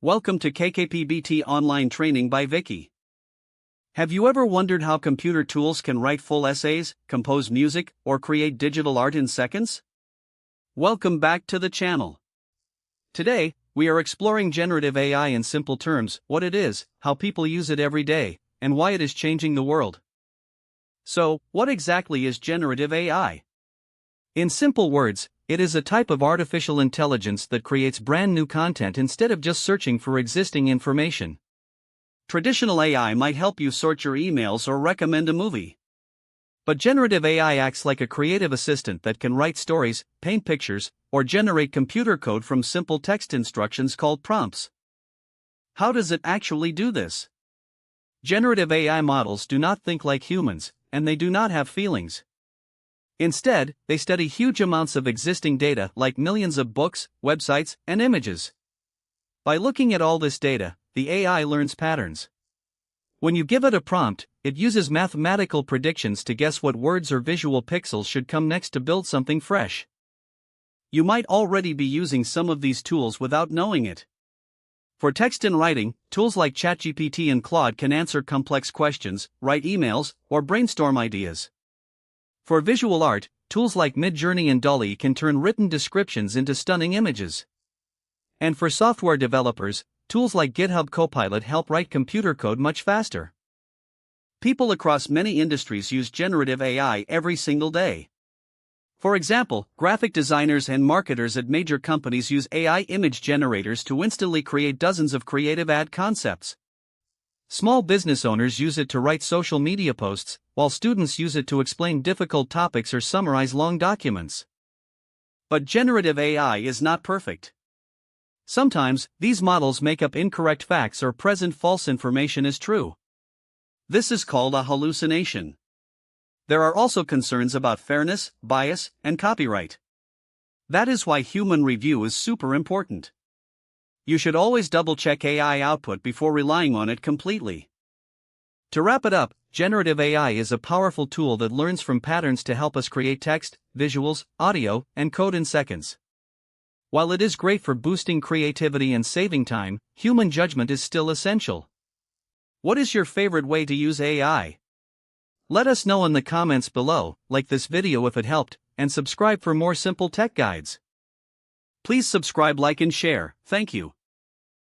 Welcome to KKPBT Online Training by Vicky. Have you ever wondered how computer tools can write full essays, compose music, or create digital art in seconds? Welcome back to the channel. Today, we are exploring generative AI in simple terms, what it is, how people use it every day, and why it is changing the world. So, what exactly is generative AI? In simple words, it is a type of artificial intelligence that creates brand new content instead of just searching for existing information. Traditional AI might help you sort your emails or recommend a movie. But generative AI acts like a creative assistant that can write stories, paint pictures, or generate computer code from simple text instructions called prompts. How does it actually do this? Generative AI models do not think like humans, and they do not have feelings. Instead, they study huge amounts of existing data like millions of books, websites, and images. By looking at all this data, the AI learns patterns. When you give it a prompt, it uses mathematical predictions to guess what words or visual pixels should come next to build something fresh. You might already be using some of these tools without knowing it. For text and writing, tools like ChatGPT and Claude can answer complex questions, write emails, or brainstorm ideas. For visual art, tools like Midjourney and DALL-E can turn written descriptions into stunning images. And for software developers, tools like GitHub Copilot help write computer code much faster. People across many industries use generative AI every single day. For example, graphic designers and marketers at major companies use AI image generators to instantly create dozens of creative ad concepts. Small business owners use it to write social media posts, while students use it to explain difficult topics or summarize long documents. But generative AI is not perfect. Sometimes, these models make up incorrect facts or present false information as true. This is called a hallucination. There are also concerns about fairness, bias, and copyright. That is why human review is super important. You should always double-check AI output before relying on it completely. To wrap it up, generative AI is a powerful tool that learns from patterns to help us create text, visuals, audio, and code in seconds. While it is great for boosting creativity and saving time, human judgment is still essential. What is your favorite way to use AI? Let us know in the comments below, like this video if it helped, and subscribe for more simple tech guides. Please subscribe, like, and share. Thank you.